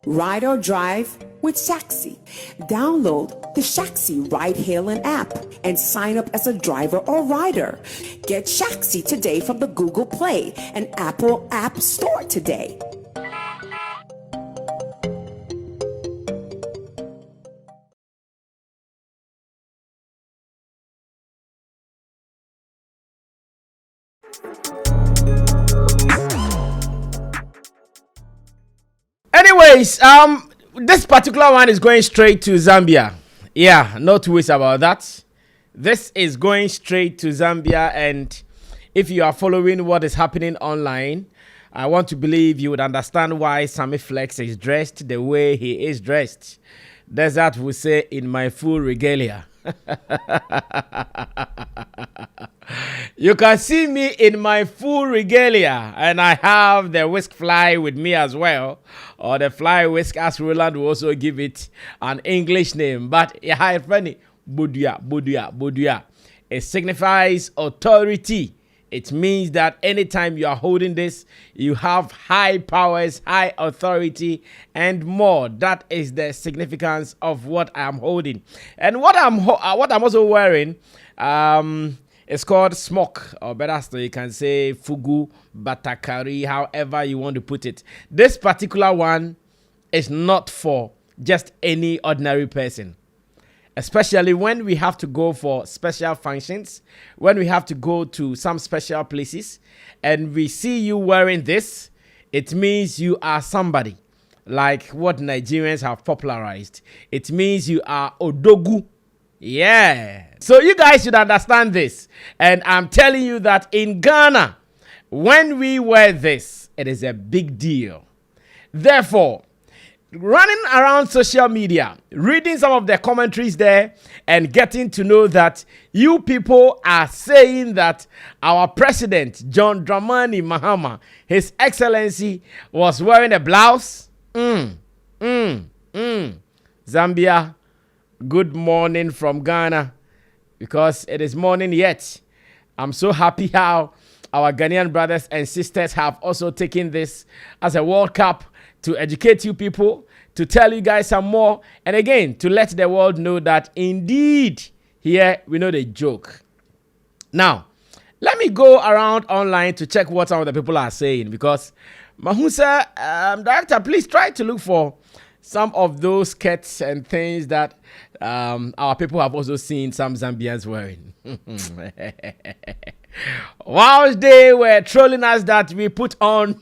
Ride or drive with Shaxi. Download the Shaxi ride-hailing app and sign up as a driver or rider. Get Shaxi today from the Google Play and Apple App Store today. Anyways, this particular one is going straight to Zambia. Yeah, no two ways about that. This is going straight to Zambia, and if you are following what is happening online, I want to believe you would understand why Sammy Flex is dressed the way he is dressed. Desert will say, in my full regalia. You can see me in my full regalia, and I have the whisk fly with me as well, or the fly whisk, as Roland will also give it an English name. But yeah, funny, budia. It signifies authority. It means that anytime you are holding this, you have high powers, high authority, and more. That is the significance of what I am holding. And what I'm also wearing, it's called smock, or better still, you can say fugu, batakari, however you want to put it. This particular one is not for just any ordinary person. Especially when we have to go for special functions, when we have to go to some special places, and we see you wearing this, it means you are somebody, like what Nigerians have popularized. It means you are Odogu. Yeah. So you guys should understand this. And I'm telling you that in Ghana, when we wear this, it is a big deal. Therefore, running around social media, reading some of the commentaries there, and getting to know that you people are saying that our president, John Dramani Mahama, His Excellency, was wearing a blouse. Zambia, good morning from Ghana, because it is morning yet. I'm so happy how our Ghanaian brothers and sisters have also taken this as a World Cup to educate you people, to tell you guys some more, and again, to let the world know that indeed, here we know the joke. Now, let me go around online to check what some of the people are saying, because Mahusa, director, please try to look for some of those skirts and things that our people have also seen some Zambians wearing. Whilst they were trolling us that we put on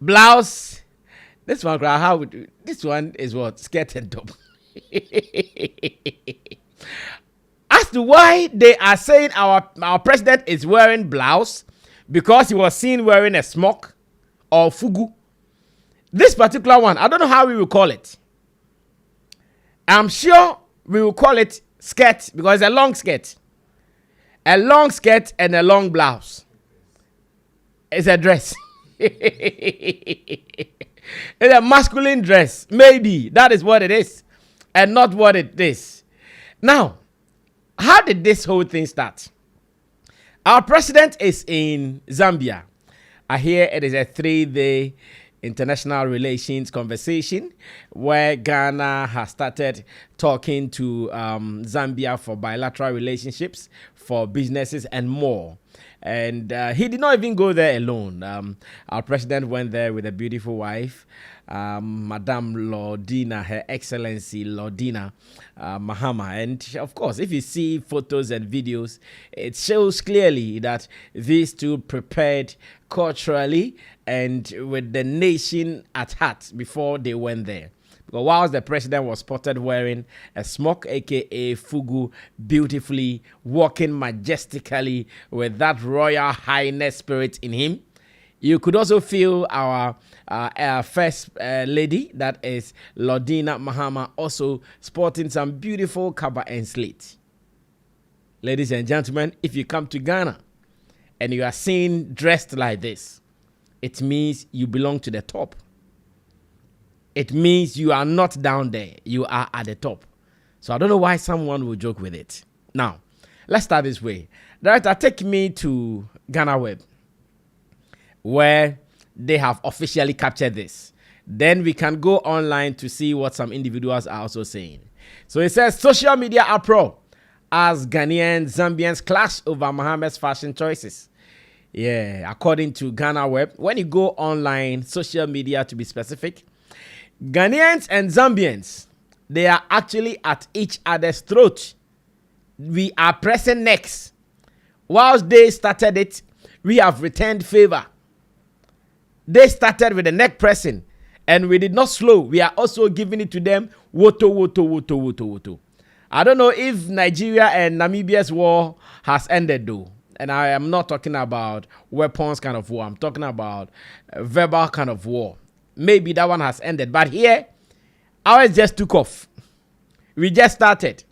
blouse. This one is what? Skirt and top. As to why they are saying our president is wearing blouse, because he was seen wearing a smock or fugu. This particular one, I don't know how we will call it. I'm sure we will call it skirt, because it's a long skirt. A long skirt and a long blouse. It's a dress. It's a masculine dress. Maybe that is what it is, and not what it is. Now, how did this whole thing start? Our president is in Zambia. I hear it is a 3-day international relations conversation where Ghana has started talking to Zambia for bilateral relationships, for businesses and more. And he did not even go there alone. Our president went there with a beautiful wife, Madame Lordina, Her Excellency Lordina Mahama. And of course, if you see photos and videos, it shows clearly that these two prepared culturally and with the nation at heart before they went there. Because whilst the president was spotted wearing a smock, aka fugu, beautifully, walking majestically with that royal highness spirit in him, you could also feel our first lady, that is Lordina Mahama, also sporting some beautiful kaba and slate. Ladies and gentlemen, if you come to Ghana and you are seen dressed like this, it means you belong to the top. It means you are not down there. You are at the top. So I don't know why someone will joke with it. Now, let's start this way. Director, take me to Ghana Web, where they have officially captured this. Then we can go online to see what some individuals are also saying. So it says social media uproar as Ghanaians, Zambians clash over Mohammed's fashion choices. Yeah, according to Ghana Web, when you go online, social media to be specific, Ghanaians and Zambians, they are actually at each other's throat. We are pressing necks. Whilst they started it, we have returned favor. They started with the neck pressing, and we did not slow. We are also giving it to them. Woto. I don't know if Nigeria and Namibia's war has ended though. And I am not talking about weapons kind of war. I'm talking about verbal kind of war. Maybe that one has ended. But here, ours just took off. We just started.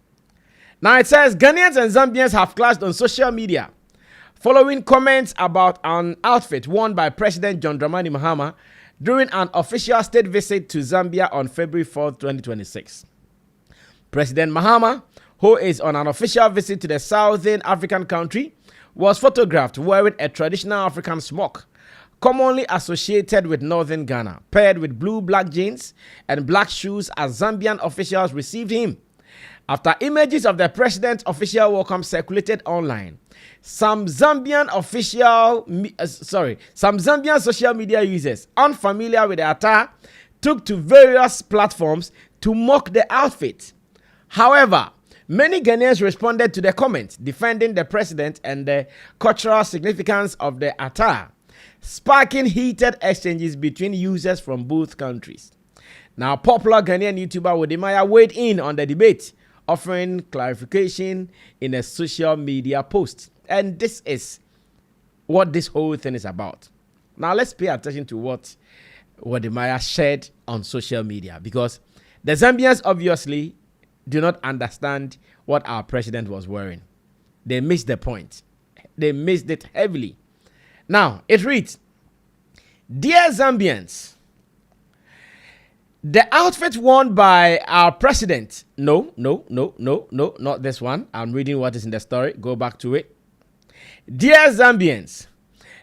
Now it says Ghanaians and Zambians have clashed on social media following comments about an outfit worn by President John Dramani Mahama during an official state visit to Zambia on February 4, 2026. President Mahama, who is on an official visit to the Southern African country, was photographed wearing a traditional African smock, commonly associated with northern Ghana, paired with black jeans and black shoes as Zambian officials received him. After images of the president's official welcome circulated online, some Zambian social media users unfamiliar with the attire took to various platforms to mock the outfit. However, many Ghanaians responded to the comments, defending the president and the cultural significance of the attire, sparking heated exchanges between users from both countries. Now, popular Ghanaian YouTuber Wode Maya weighed in on the debate, offering clarification in a social media post. And this is what this whole thing is about. Now, let's pay attention to what Wode Maya shared on social media, because the Zambians obviously do not understand what our president was wearing. They missed the point. They missed it heavily. Now, it reads, "Dear Zambians, the outfit worn by our president..." No, not this one. I'm reading what is in the story. Go back to it. "Dear Zambians,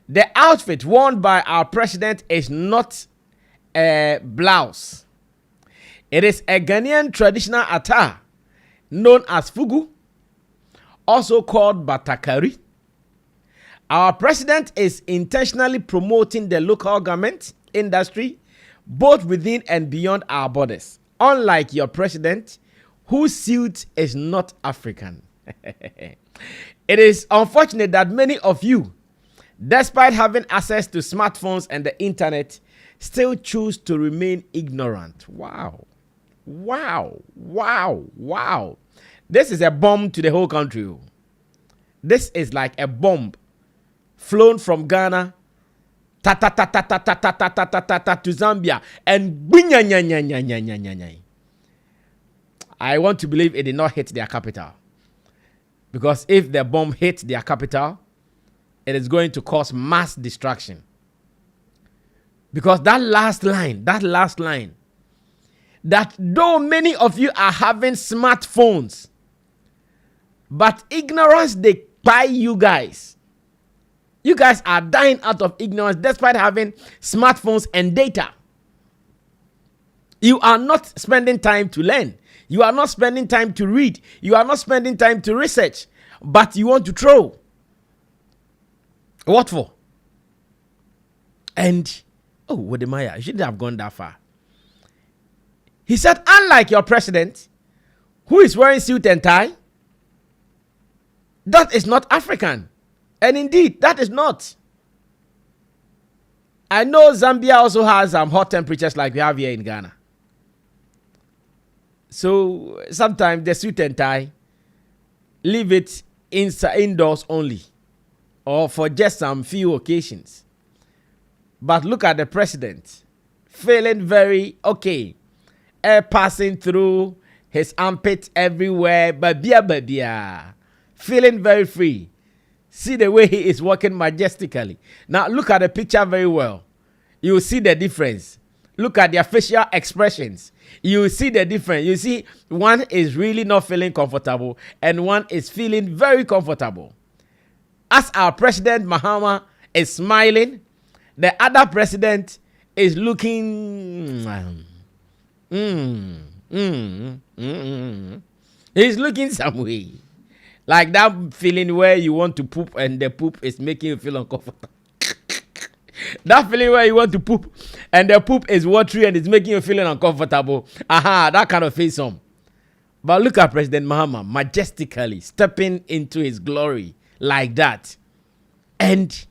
the outfit worn by our president is not a blouse. It is a Ghanaian traditional attire known as fugu, also called batakari. Our president is intentionally promoting the local garment industry both within and beyond our borders, unlike your president, whose suit is not African. It is unfortunate that many of you, despite having access to smartphones and the internet, still choose to remain ignorant." Wow. This is a bomb to the whole country. This is like a bomb flown from Ghana to Zambia and I want to believe it did not hit their capital, because if the bomb hit their capital, it is going to cause mass destruction. Because that last line, that though many of you are having smartphones, but ignorance, they buy you guys. You guys are dying out of ignorance despite having smartphones and data. You are not spending time to learn. You are not spending time to read. You are not spending time to research. But you want to throw. What for? And, Wode Maya, you shouldn't have gone that far. He said, unlike your president, who is wearing suit and tie, that is not African. And indeed, that is not. I know Zambia also has hot temperatures like we have here in Ghana. So sometimes the suit and tie, leave it indoors only, or for just some few occasions. But look at the president, feeling very okay, air passing through his armpit everywhere, babia, feeling very free. See the way he is walking majestically. Now look at the picture very well. You will see the difference. Look at their facial expressions. You will see the difference. You see, one is really not feeling comfortable and one is feeling very comfortable. As our president Mahama is smiling, the other president is looking. He's looking some way. Like that feeling where you want to poop and the poop is making you feel uncomfortable. That feeling where you want to poop and the poop is watery and it's making you feeling uncomfortable. That kind of face on. But look at President Mahama majestically stepping into his glory like that. And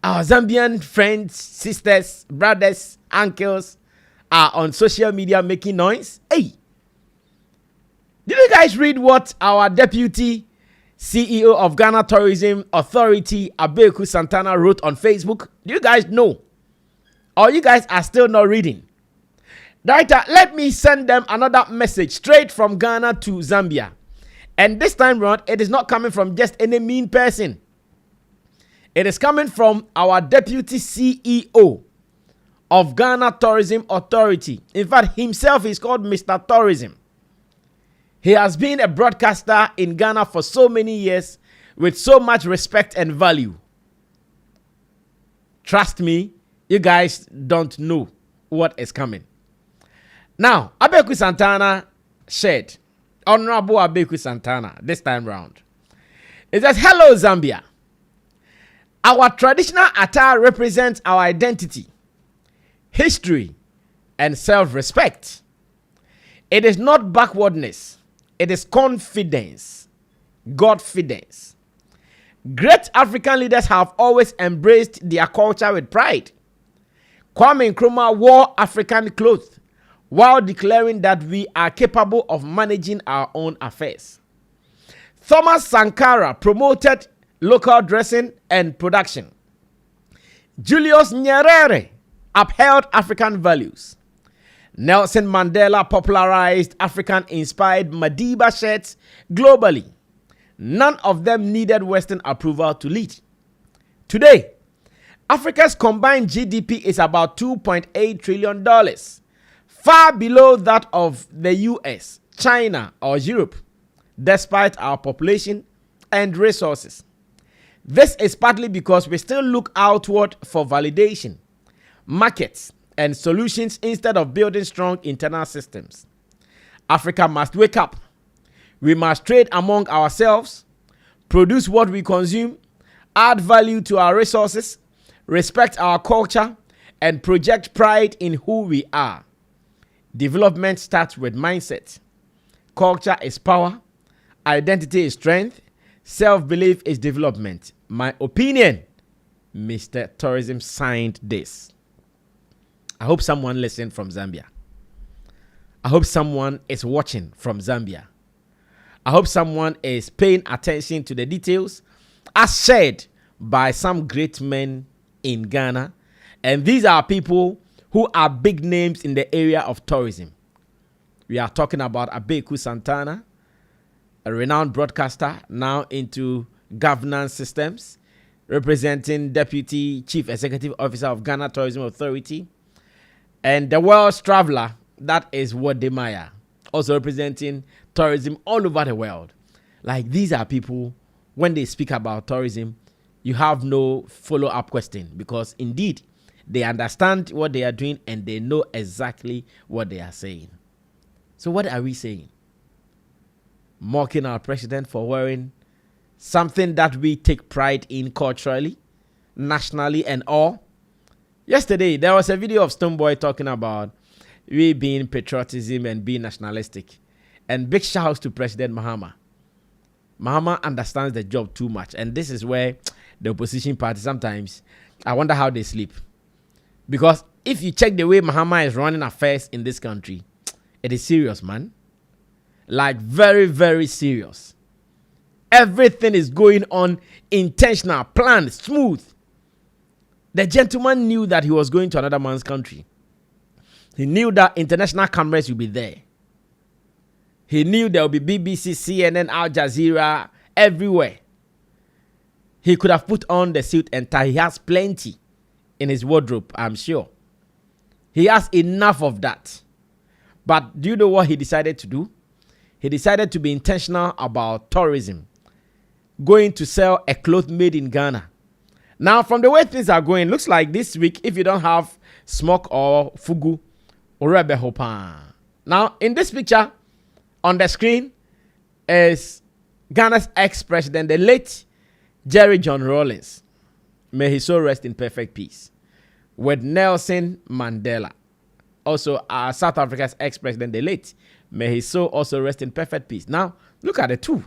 our Zambian friends, sisters, brothers, uncles are on social media making noise. Hey, did you guys read what our deputy CEO of Ghana Tourism Authority, Abeiku Santana, wrote on Facebook? Do you guys know? Or you guys are still not reading? Director, let me send them another message straight from Ghana to Zambia. And this time around, it is not coming from just any mean person. It is coming from our deputy CEO of Ghana Tourism Authority. In fact, himself is called Mr. Tourism. He has been a broadcaster in Ghana for so many years with so much respect and value. Trust me, you guys don't know what is coming. Now, Abeiku Santana shared, Honorable Abeiku Santana, this time round. It says, hello Zambia. Our traditional attire represents our identity, history, and self-respect. It is not backwardness. It is confidence, Godfidence. Great African leaders have always embraced their culture with pride. Kwame Nkrumah wore African clothes while declaring that we are capable of managing our own affairs. Thomas Sankara promoted local dressing and production. Julius Nyerere upheld African values. Nelson Mandela popularized African-inspired Madiba shirts globally. None of them needed Western approval to lead. Today, Africa's combined GDP is about $2.8 trillion, far below that of the US, China, or Europe, despite our population and resources. This is partly because we still look outward for validation, markets, and solutions instead of building strong internal systems. Africa must wake up. We must trade among ourselves, produce what we consume, add value to our resources, respect our culture, and project pride in who we are. Development starts with mindset. Culture is power. Identity is strength. Self-belief is development. My opinion, Mr. Tourism signed this. I hope someone listened from Zambia. I hope someone is watching from Zambia. I hope someone is paying attention to the details as shared by some great men in Ghana. And these are people who are big names in the area of tourism. We are talking about Abeiku Santana, a renowned broadcaster now into governance systems, representing Deputy Chief Executive Officer of Ghana Tourism Authority, and the world's traveler, that is Wode Maya, also representing tourism all over the world. Like, these are people, when they speak about tourism, you have no follow-up question, because indeed, they understand what they are doing and they know exactly what they are saying. So what are we saying? Mocking our president for wearing something that we take pride in culturally, nationally, and all. Yesterday, there was a video of Stonebwoy talking about we being patriotism and being nationalistic. And big shouts to President Mahama. Mahama understands the job too much. And this is where the opposition party sometimes, I wonder how they sleep. Because if you check the way Mahama is running affairs in this country, it is serious, man. Like, very, very serious. Everything is going on intentional, planned, smooth. The gentleman knew that he was going to another man's country. He knew that international cameras would be there. He knew there would be BBC, CNN, Al Jazeera, everywhere. He could have put on the suit and tie. He has plenty in his wardrobe, I'm sure. He has enough of that. But do you know what he decided to do? He decided to be intentional about tourism. Going to sell a cloth made in Ghana. Now, from the way things are going, looks like this week, if you don't have smoke or fugu, orebe hopa. Now, in this picture, on the screen, is Ghana's ex-president, the late Jerry John Rawlings. May his soul rest in perfect peace. With Nelson Mandela. Also, South Africa's ex-president, the late. May his soul also rest in perfect peace. Now, look at the two.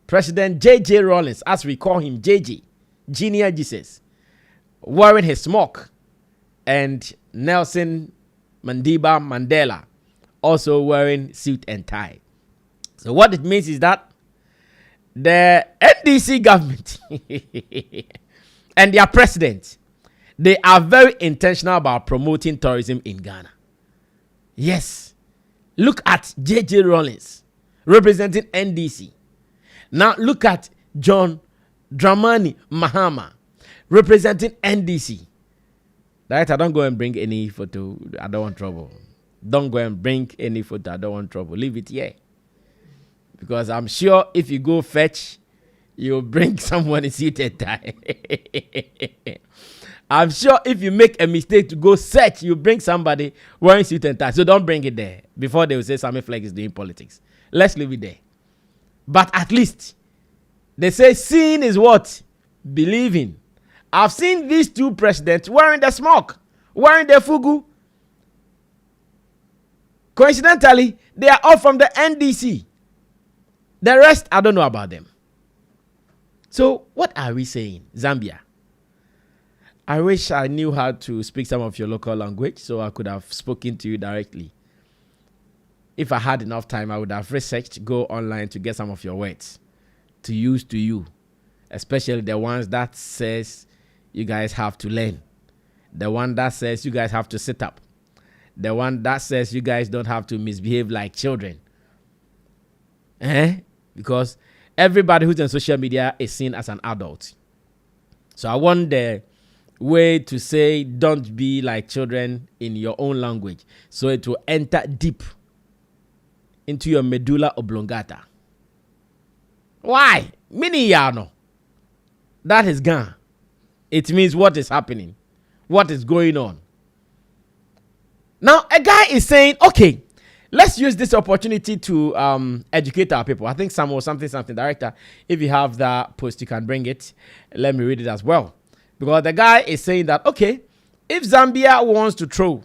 President J.J. Rawlings, as we call him, J.J., Junior Jesus, wearing his smock. And Nelson Mandiba Mandela, also wearing suit and tie. So what it means is that the NDC government and their president, they are very intentional about promoting tourism in Ghana. Yes. Look at J.J. Rawlings representing NDC. Now look at John Dramani Mahama representing NDC. Director, don't go and bring any photo. I don't want trouble. Don't go and bring any photo. I don't want trouble. Leave it here. Because I'm sure if you go fetch, you'll bring someone in suit and tie. I'm sure if you make a mistake to go search, you bring somebody wearing suit and tie. So don't bring it there before they will say Sammy Flex is doing politics. Let's leave it there. But at least, they say seeing is what? Believing. I've seen these two presidents wearing the smock, wearing the fugu. Coincidentally, they are all from the NDC. The rest, I don't know about them. So, what are we saying? Zambia. I wish I knew how to speak some of your local language so I could have spoken to you directly. If I had enough time, I would have researched, go online to get some of your words to use to you, especially the ones that says you guys have to learn, the one that says you guys have to sit up, the one that says you guys don't have to misbehave like children. Because everybody who's on social media is seen as an adult. So I want the way to say don't be like children in your own language, so it will enter deep into your medulla oblongata. Why? Mini yano. That is gone. It means what is happening, what is going on. Now, a guy is saying, okay, let's use this opportunity to educate our people. I think something, director, if you have that post, you can bring it. Let me read it as well. Because the guy is saying that, okay, if Zambia wants to throw,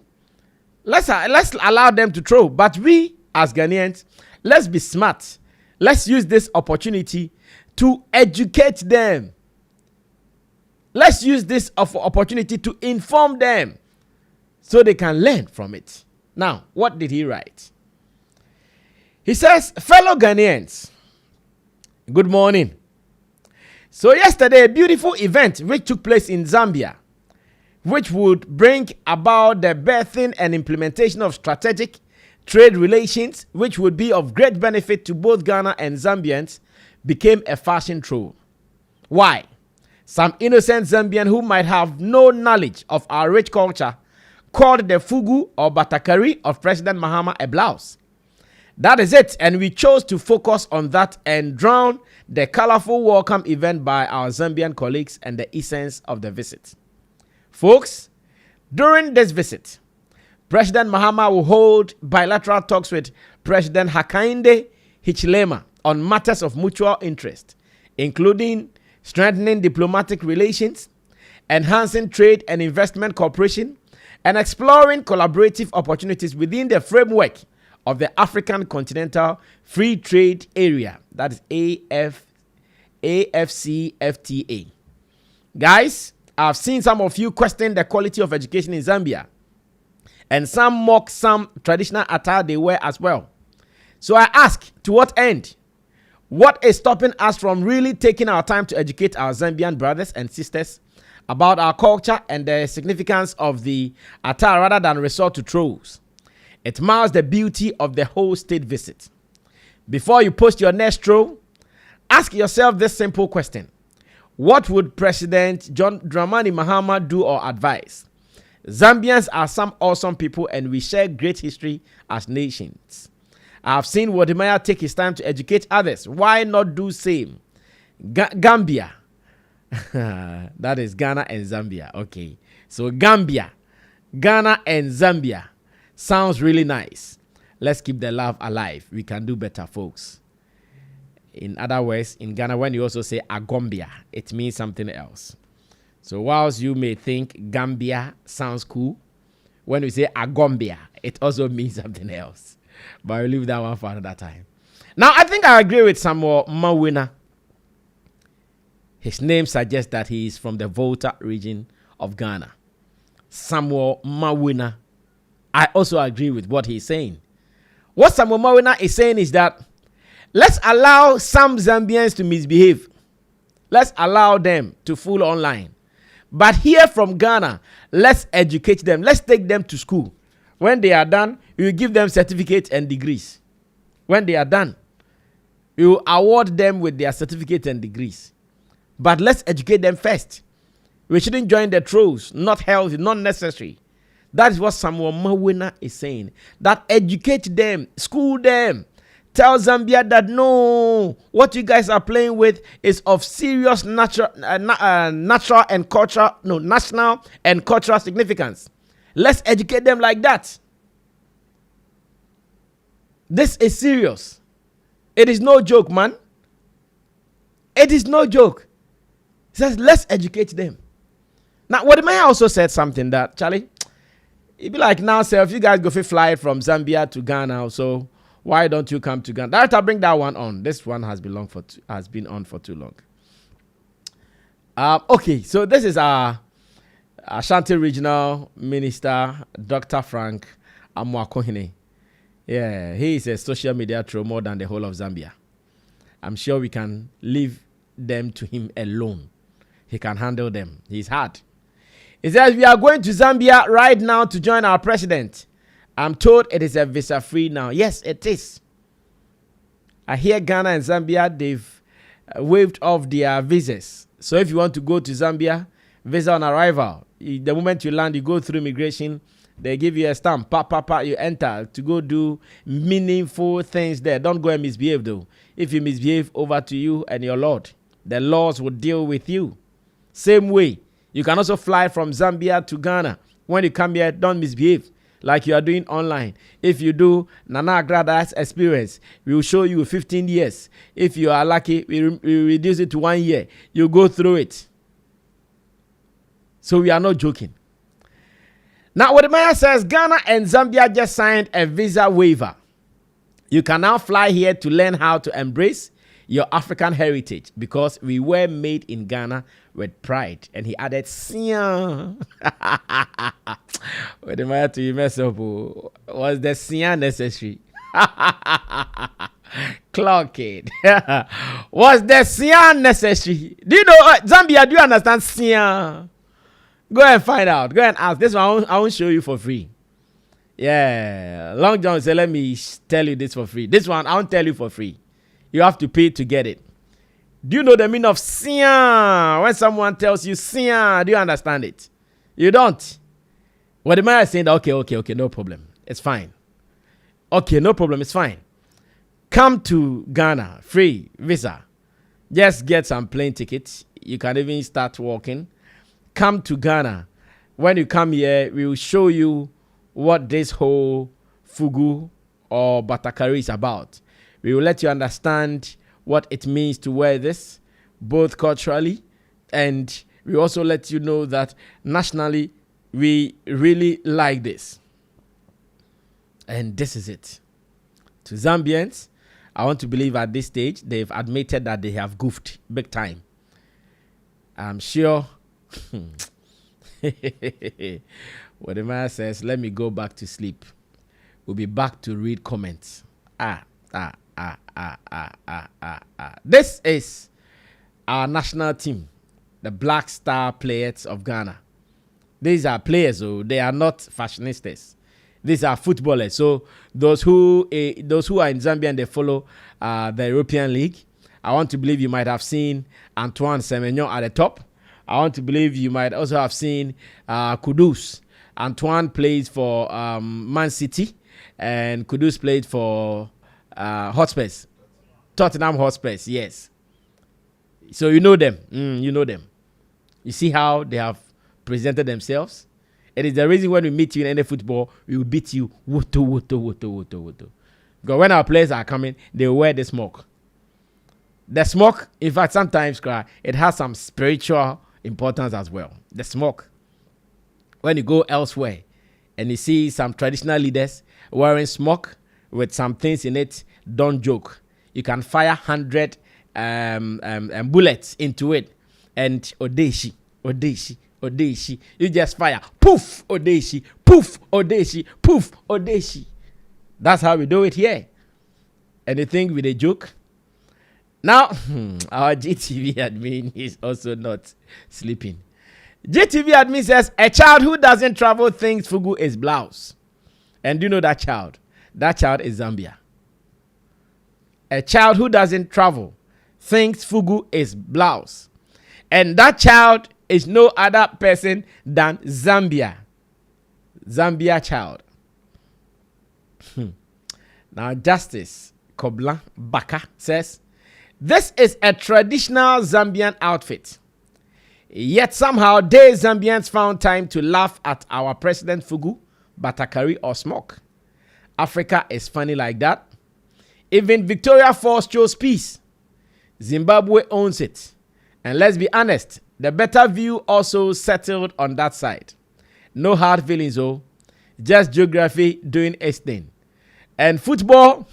let's allow them to throw. But we, as Ghanaians, let's be smart. Let's use this opportunity to educate them. Let's use this opportunity to inform them so they can learn from it. Now, what did he write? He says, fellow Ghanaians, good morning. So yesterday, a beautiful event which took place in Zambia, which would bring about the birthing and implementation of strategic trade relations, which would be of great benefit to both Ghana and Zambians, became a fashion troll. Why? Some innocent Zambian who might have no knowledge of our rich culture called the fugu or batakari of President Mahama a blouse. That is it, and we chose to focus on that and drown the colorful welcome event by our Zambian colleagues and the essence of the visit. Folks, during this visit, President Mahama will hold bilateral talks with President Hakainde Hichilema on matters of mutual interest, including strengthening diplomatic relations, enhancing trade and investment cooperation, and exploring collaborative opportunities within the framework of the African Continental Free Trade Area, that is AFCFTA. Guys, I've seen some of you question the quality of education in Zambia, and some mock some traditional attire they wear as well. So I ask, to what end? What is stopping us from really taking our time to educate our Zambian brothers and sisters about our culture and the significance of the attire rather than resort to trolls? It marks the beauty of the whole state visit. Before you post your next troll, ask yourself this simple question. What would President John Dramani Mahama do or advise? Zambians are some awesome people and we share great history as nations. I've seen Wode Maya take his time to educate others. Why not do same? Gambia. That is Ghana and Zambia. Okay. So Gambia, Ghana and Zambia. Sounds really nice. Let's keep the love alive. We can do better, folks. In other words, in Ghana, when you also say Agombia, it means something else. So whilst you may think Gambia sounds cool, when we say Agombia, it also means something else. But I'll leave that one for another time. Now, I think I agree with Samuel Mawina. His name suggests that he is from the Volta region of Ghana. Samuel Mawina. I also agree with what he's saying. What Samuel Mawina is saying is that let's allow some Zambians to misbehave. Let's allow them to fool online. But here from Ghana, let's educate them. Let's take them to school. When they are done, we will give them certificates and degrees. When they are done, we will award them with their certificates and degrees. But let's educate them first. We shouldn't join the trolls. Not healthy, not necessary. That is what Samuel Mawina is saying. That educate them, school them. Tell Zambia that no, what you guys are playing with is of serious national and cultural significance. Let's educate them like that. This is serious. It is no joke, man. It is no joke. He says, let's educate them. Now, Wode Maya also said something that, Charlie, it'd be like now, sir, if you guys go fly from Zambia to Ghana, so why don't you come to Ghana? Director, bring that one on. This one has been on for too long. Okay, so this is our Ashanti Regional Minister, Dr. Frank Amwakohene. Yeah, he is a social media troll more than the whole of Zambia. I'm sure we can leave them to him alone. He can handle them. He's hard. He says, we are going to Zambia right now to join our president. I'm told it is a visa free now. Yes, it is. I hear Ghana and Zambia, they've waived off their visas. So if you want to go to Zambia, visa on arrival, the moment you land, you go through immigration, they give you a stamp, you enter to go do meaningful things there. Don't go and misbehave though. If you misbehave, over to you and your Lord. The laws will deal with you. Same way, you can also fly from Zambia to Ghana. When you come here, don't misbehave like you are doing online. If you do Nana Agrada's experience, we will show you 15 years. If you are lucky, we reduce it to 1 year. You go through it. So we are not joking. Now, Wode Maya says Ghana and Zambia just signed a visa waiver. You can now fly here to learn how to embrace your African heritage because we were made in Ghana with pride. And he added, Sian. Wode Maya to you mess up. Was the Sian necessary? Clock it. Was the Sian necessary? Do you know, Zambia, do you understand Sian? Go and find out. Go and ask. This one I won't show you for free. Yeah. Long John said, let me tell you this for free. This one I won't tell you for free. You have to pay to get it. Do you know the meaning of Sian? When someone tells you Sian, do you understand it? You don't. What the man is saying, okay, no problem. It's fine. Okay, no problem, it's fine. Come to Ghana, free visa. Just get some plane tickets. You can even start walking. Come to Ghana. When you come here, we will show you what this whole fugu or batakari is about. We will let you understand what it means to wear this, both culturally, and we also let you know that nationally, we really like this. And this is it. To Zambians, I want to believe at this stage, they've admitted that they have goofed big time. I'm sure. What the man says, let me go back to sleep. We'll be back to read comments. This is our national team, the Black Star Players of Ghana. These are players, so they are not fashionistas. These are footballers. So those who are in Zambia and they follow the European League, I want to believe you might have seen Antoine Semenyo at the top. I want to believe you might also have seen Kudus. Antoine plays for Man City, and Kudus played for Hotspurs. Tottenham Hotspurs, yes. So you know them. You know them. You see how they have presented themselves? It is the reason when we meet you in any football, we will beat you. Woto, woto, woto, woto, woto. Because when our players are coming, they wear the smoke. The smoke, in fact, sometimes it has some spiritual importance as well. The smoke. When you go elsewhere and you see some traditional leaders wearing smoke with some things in it, don't joke. You can fire 100 bullets into it, and odeshi, odeshi, odeshi. You just fire, poof, odeshi, poof, odeshi, poof, odeshi. That's how we do it here. Anything with a joke? Now, our GTV admin is also not sleeping. GTV admin says, a child who doesn't travel thinks fugu is blouse. And do you know that child? That child is Zambia. A child who doesn't travel thinks fugu is blouse. And that child is no other person than Zambia. Zambia child. Now, Justice Kobla Baka says, this is a traditional Zambian outfit. Yet somehow, they Zambians found time to laugh at our President Fugu, Batakari or smoke. Africa is funny like that. Even Victoria Falls chose peace. Zimbabwe owns it. And let's be honest, the better view also settled on that side. No hard feelings, oh. Just geography doing its thing. And football,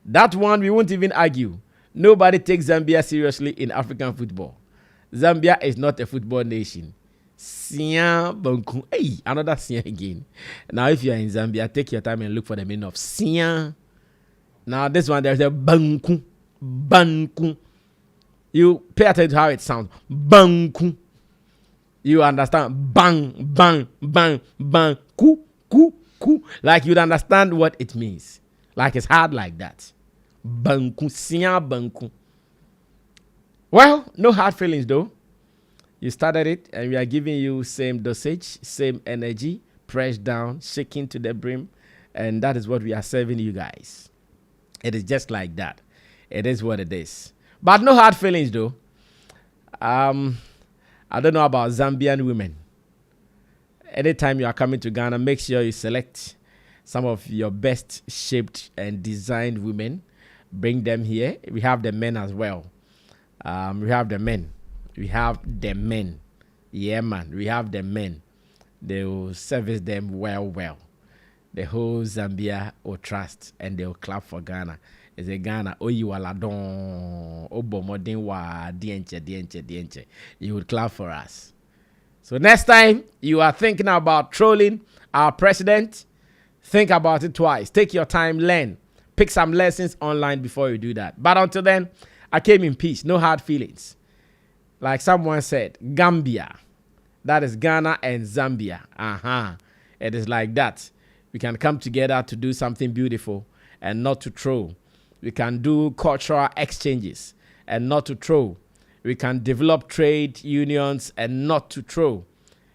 that one we won't even argue. Nobody takes Zambia seriously in African football. Zambia is not a football nation. Sian Banku. Hey, another Sian again. Now, if you are in Zambia, take your time and look for the meaning of Sian. Now, this one, there's a Banku. Banku. You pay attention to how it sounds. Banku. You understand? Bang, bang, bang, bang. Ku, ku, ku. Like you'd understand what it means. Like it's hard like that. Banku. Sian Banku. Well, no hard feelings though. You started it and we are giving you same dosage, same energy, pressed down, shaking to the brim. And that is what we are serving you guys. It is just like that. It is what it is. But no hard feelings though. I don't know about Zambian women. Anytime you are coming to Ghana, make sure you select some of your best shaped and designed women. Bring them here. We have the men as well. We have the men. We have the men. Yeah, man. We have the men. They will service them well. The whole Zambia will trust and they will clap for Ghana. It's a Ghana. Oh, you are ladon. Oh, bomodin wa dienche. You would clap for us. So next time you are thinking about trolling our president, think about it twice. Take your time, learn. Pick some lessons online before you do that. But until then, I came in peace. No hard feelings. Like someone said, Gambia. That is Ghana and Zambia. It is like that. We can come together to do something beautiful and not to troll. We can do cultural exchanges and not to troll. We can develop trade unions and not to troll.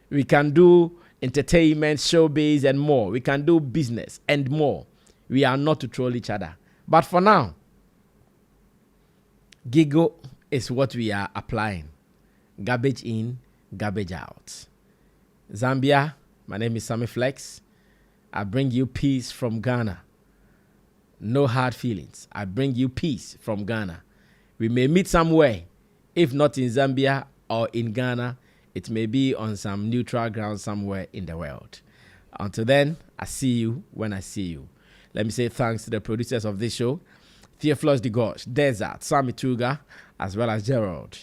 We can do entertainment, showbiz and more. We can do business and more. We are not to troll each other. But for now, Giggle is what we are applying. Garbage in, garbage out. Zambia, my name is Sammy Flex. I bring you peace from Ghana. No hard feelings. I bring you peace from Ghana. We may meet somewhere, if not in Zambia or in Ghana, it may be on some neutral ground somewhere in the world. Until then, I see you when I see you. Let me say thanks to the producers of this show, Theophilus de Gosh, Desert, Sammy Tuga, as well as Gerald.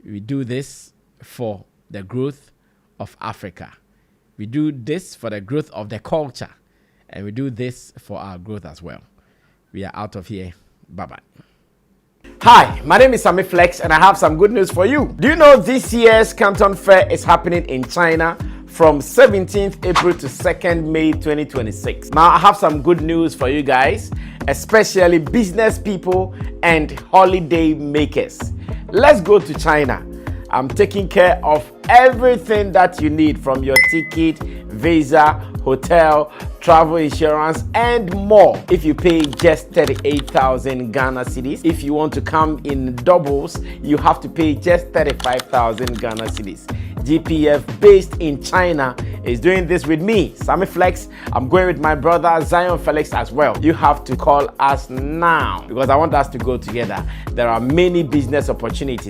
We do this for the growth of Africa. We do this for the growth of the culture. And we do this for our growth as well. We are out of here. Bye-bye. Hi, my name is Sammy Flex and I have some good news for you. Do you know this year's Canton Fair is happening in China from 17th April to 2nd May 2026. Now, I have some good news for you guys, especially business people and holiday makers. Let's go to China. I'm taking care of everything that you need, from your ticket, visa, hotel, travel insurance, and more. If you pay just 38,000 Ghana cedis, if you want to come in doubles, you have to pay just 35,000 Ghana cedis. GPF, based in China, is doing this with me, Sammy Flex. I'm going with my brother Zion Felix as well. You have to call us now because I want us to go together. There are many business opportunities